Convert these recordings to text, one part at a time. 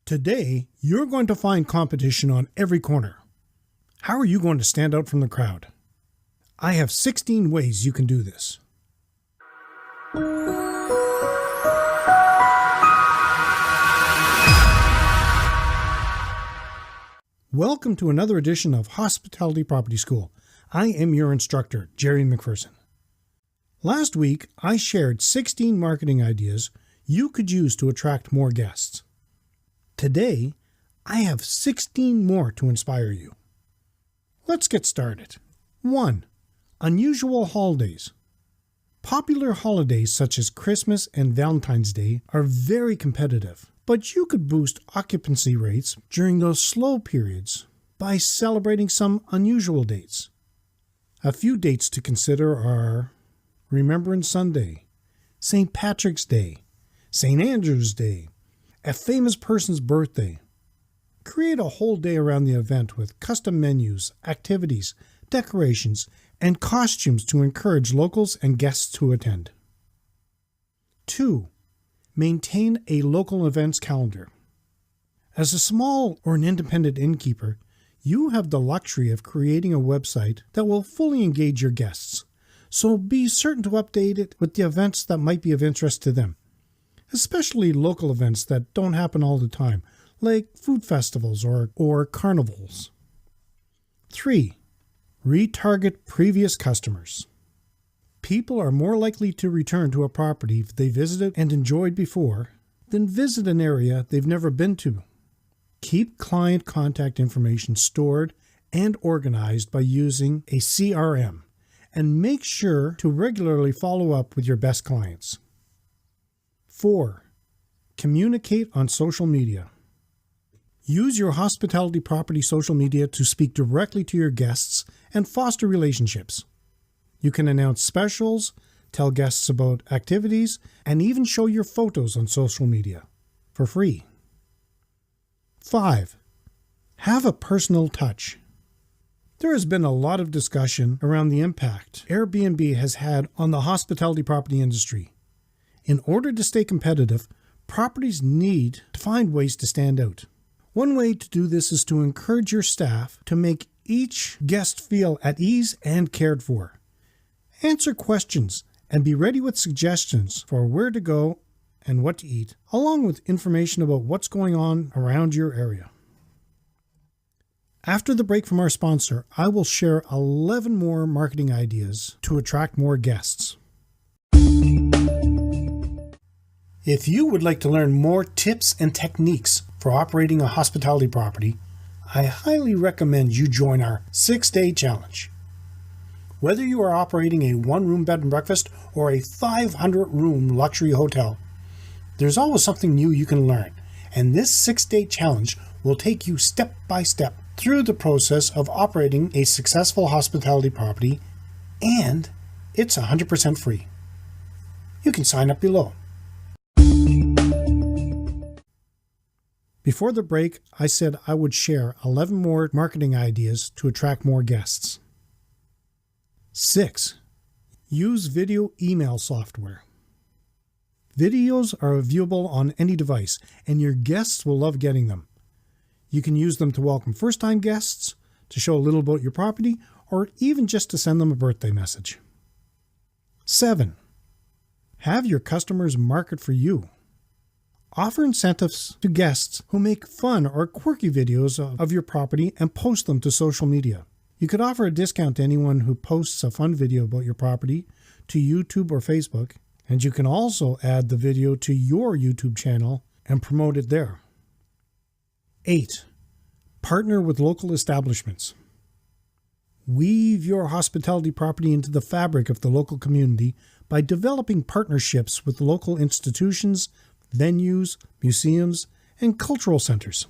Today, you're going to find competition on every corner. How are you going to stand out from the crowd? I have 16 ways you can do this. Welcome to another edition of Hospitality Property School. I am your instructor, Jerry McPherson. Last week, I shared 16 marketing ideas you could use to attract more guests. Today, I have 16 more to inspire you. Let's get started. 1. Unusual holidays. Popular holidays such as Christmas and Valentine's Day are very competitive, but you could boost occupancy rates during those slow periods by celebrating some unusual dates. A few dates to consider are Remembrance Sunday, St. Patrick's Day, St. Andrew's Day, a famous person's birthday. Create a whole day around the event with custom menus, activities, decorations, and costumes to encourage locals and guests to attend. 2. Maintain a local events calendar. As a small or an independent innkeeper, you have the luxury of creating a website that will fully engage your guests, so be certain to update it with the events that might be of interest to them, especially local events that don't happen all the time, like food festivals or carnivals. 3. Retarget previous customers. People are more likely to return to a property they visited and enjoyed before than visit an area they've never been to. Keep client contact information stored and organized by using a CRM, and make sure to regularly follow up with your best clients. 4. Communicate on social media. Use your hospitality property social media to speak directly to your guests and foster relationships. You can announce specials, tell guests about activities, and even show your photos on social media for free. 5. Have a personal touch. There has been a lot of discussion around the impact Airbnb has had on the hospitality property industry. In order to stay competitive, properties need to find ways to stand out. One way to do this is to encourage your staff to make each guest feel at ease and cared for. Answer questions and be ready with suggestions for where to go and what to eat, along with information about what's going on around your area. After the break from our sponsor, I will share 11 more marketing ideas to attract more guests. If you would like to learn more tips and techniques for operating a hospitality property, I highly recommend you join our 6-day challenge. Whether you are operating a 1-room bed and breakfast or a 500-room luxury hotel, there's always something new you can learn, and this 6-day challenge will take you step by step through the process of operating a successful hospitality property, and it's 100% free. You can sign up below. Before the break, I said I would share 11 more marketing ideas to attract more guests. 6. Use video email software. Videos are viewable on any device, and your guests will love getting them. You can use them to welcome first-time guests, to show a little about your property, or even just to send them a birthday message. 7. Have your customers market for you. Offer incentives to guests who make fun or quirky videos of your property and post them to social media. You could offer a discount to anyone who posts a fun video about your property to YouTube or Facebook, and you can also add the video to your YouTube channel and promote it there. 8. Partner with local establishments. Weave your hospitality property into the fabric of the local community by developing partnerships with local institutions, venues, museums, and cultural centers.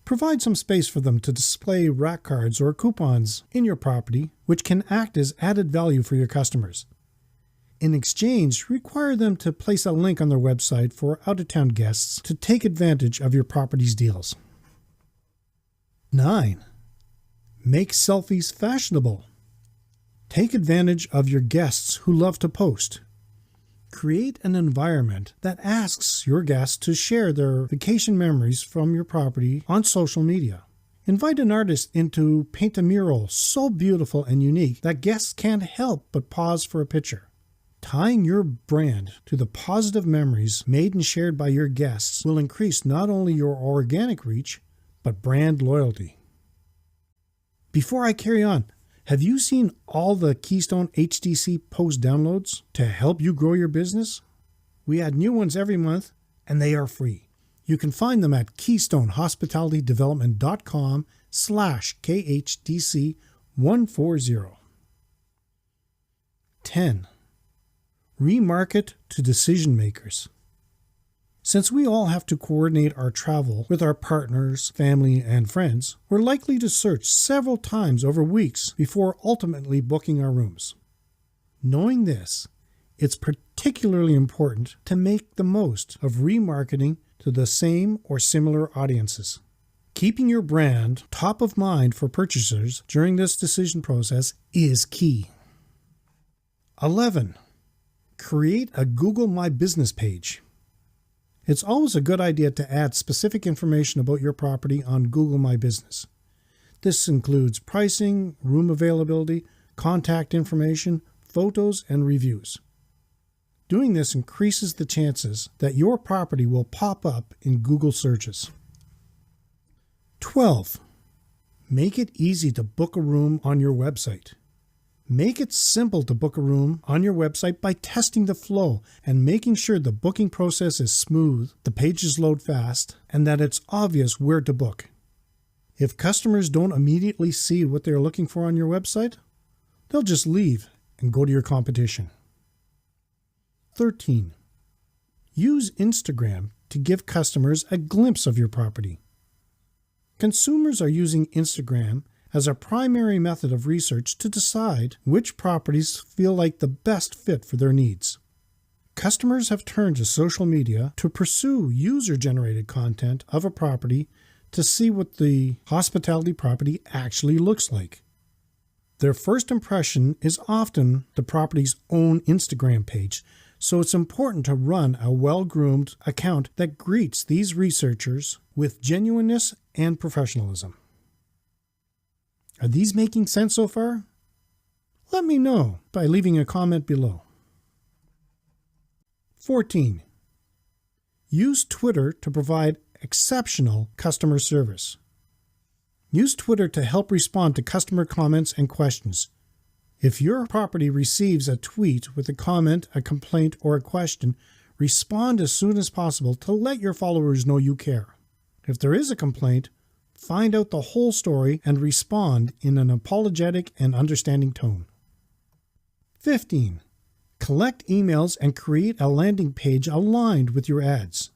Provide some space for them to display rack cards or coupons in your property, which can act as added value for your customers. In exchange, require them to place a link on their website for out-of-town guests to take advantage of your property's deals. 9. Make selfies fashionable. Take advantage of your guests who love to post. Create an environment that asks your guests to share their vacation memories from your property on social media. Invite an artist in to paint a mural so beautiful and unique that guests can't help but pause for a picture. Tying your brand to the positive memories made and shared by your guests will increase not only your organic reach, but brand loyalty. Before I carry on, have you seen all the Keystone HDC post downloads to help you grow your business? We add new ones every month, and they are free. You can find them at KeystoneHospitalityDevelopment.com/KHDC140. 10. Remarket to decision makers. Since we all have to coordinate our travel with our partners, family, and friends, we're likely to search several times over weeks before ultimately booking our rooms. Knowing this, it's particularly important to make the most of remarketing to the same or similar audiences. Keeping your brand top of mind for purchasers during this decision process is key. 11. Create a Google My Business page. It's always a good idea to add specific information about your property on Google My Business. This includes pricing, room availability, contact information, photos, and reviews. Doing this increases the chances that your property will pop up in Google searches. 12. Make it easy to book a room on your website. Make it simple to book a room on your website by testing the flow and making sure the booking process is smooth, the pages load fast, and that it's obvious where to book. If customers don't immediately see what they're looking for on your website, they'll just leave and go to your competition. 13. Use Instagram to give customers a glimpse of your property. Consumers are using Instagram as a primary method of research to decide which properties feel like the best fit for their needs. Customers have turned to social media to pursue user-generated content of a property to see what the hospitality property actually looks like. Their first impression is often the property's own Instagram page, so it's important to run a well-groomed account that greets these researchers with genuineness and professionalism. Are these making sense so far? Let me know by leaving a comment below. 14. Use Twitter to provide exceptional customer service. Use Twitter to help respond to customer comments and questions. If your property receives a tweet with a comment, a complaint, or a question, respond as soon as possible to let your followers know you care. If there is a complaint, find out the whole story and respond in an apologetic and understanding tone. 15. Collect emails and create a landing page aligned with your ads.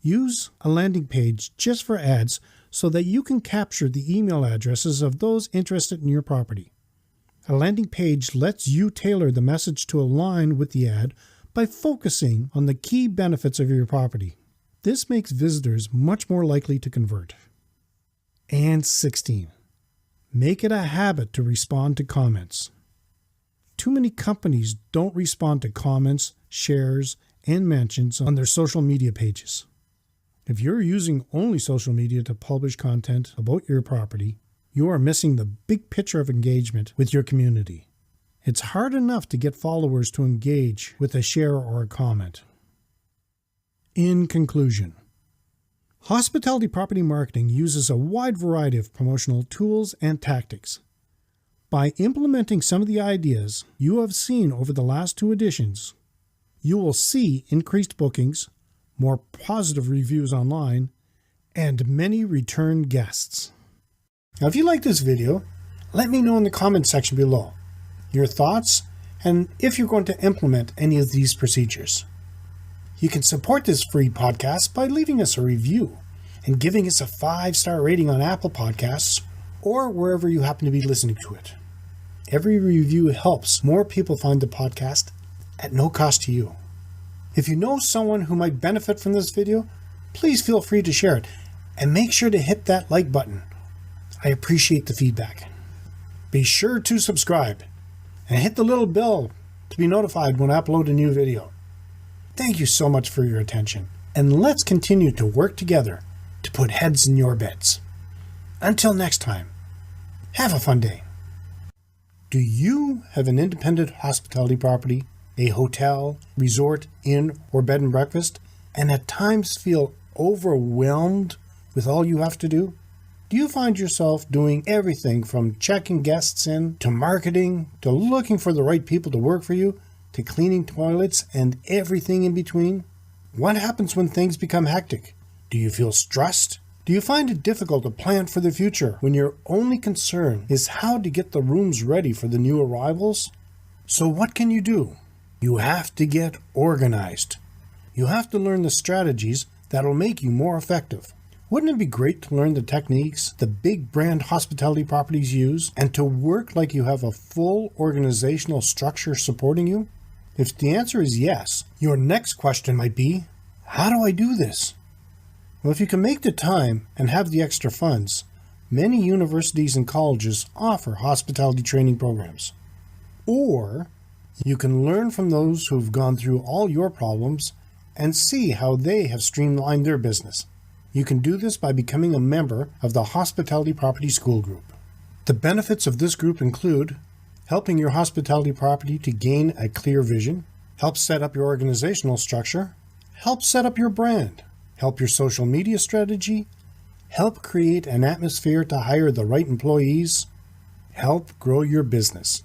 Use a landing page just for ads so that you can capture the email addresses of those interested in your property. A landing page lets you tailor the message to align with the ad by focusing on the key benefits of your property. This makes visitors much more likely to convert. And 16. Make it a habit to respond to comments. Too many companies don't respond to comments, shares, and mentions on their social media pages. If you're using only social media to publish content about your property, you are missing the big picture of engagement with your community. It's hard enough to get followers to engage with a share or a comment. In conclusion, hospitality property marketing uses a wide variety of promotional tools and tactics. By implementing some of the ideas you have seen over the last 2 editions, you will see increased bookings, more positive reviews online, and many return guests. Now, if you like this video, let me know in the comment section below your thoughts and if you're going to implement any of these procedures. You can support this free podcast by leaving us a review and giving us a 5-star rating on Apple Podcasts or wherever you happen to be listening to it. Every review helps more people find the podcast at no cost to you. If you know someone who might benefit from this video, please feel free to share it and make sure to hit that like button. I appreciate the feedback. Be sure to subscribe and hit the little bell to be notified when I upload a new video. Thank you so much for your attention, and let's continue to work together to put heads in your beds. Until next time, have a fun day. Do you have an independent hospitality property, a hotel, resort, inn, or bed and breakfast, and at times feel overwhelmed with all you have to do? Do you find yourself doing everything from checking guests in, to marketing, to looking for the right people to work for you, to cleaning toilets and everything in between? What happens when things become hectic? Do you feel stressed? Do you find it difficult to plan for the future when your only concern is how to get the rooms ready for the new arrivals? So what can you do? You have to get organized. You have to learn the strategies that'll make you more effective. Wouldn't it be great to learn the techniques the big brand hospitality properties use and to work like you have a full organizational structure supporting you? If the answer is yes, your next question might be, how do I do this? Well, if you can make the time and have the extra funds, many universities and colleges offer hospitality training programs. Or you can learn from those who've gone through all your problems and see how they have streamlined their business. You can do this by becoming a member of the Hospitality Property School Group. The benefits of this group include helping your hospitality property to gain a clear vision, help set up your organizational structure, help set up your brand, help your social media strategy, help create an atmosphere to hire the right employees, help grow your business.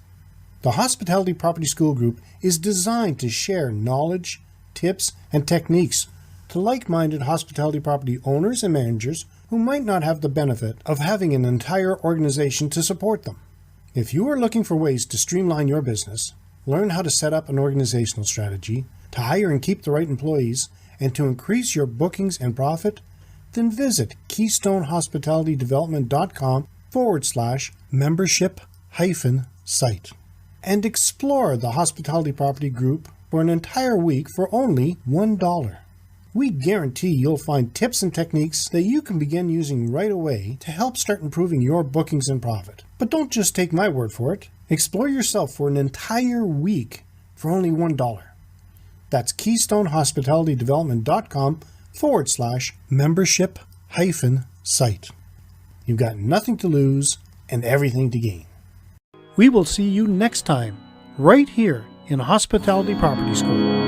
The Hospitality Property School Group is designed to share knowledge, tips, and techniques to like-minded hospitality property owners and managers who might not have the benefit of having an entire organization to support them. If you are looking for ways to streamline your business, learn how to set up an organizational strategy, to hire and keep the right employees, and to increase your bookings and profit, then visit KeystoneHospitalityDevelopment.com/membership-site and explore the Hospitality Property Group for an entire week for only $1. We guarantee you'll find tips and techniques that you can begin using right away to help start improving your bookings and profit. But don't just take my word for it. Explore yourself for an entire week for only $1. That's KeystoneHospitalityDevelopment.com/membership-site. You've got nothing to lose and everything to gain. We will see you next time, right here in Hospitality Property School.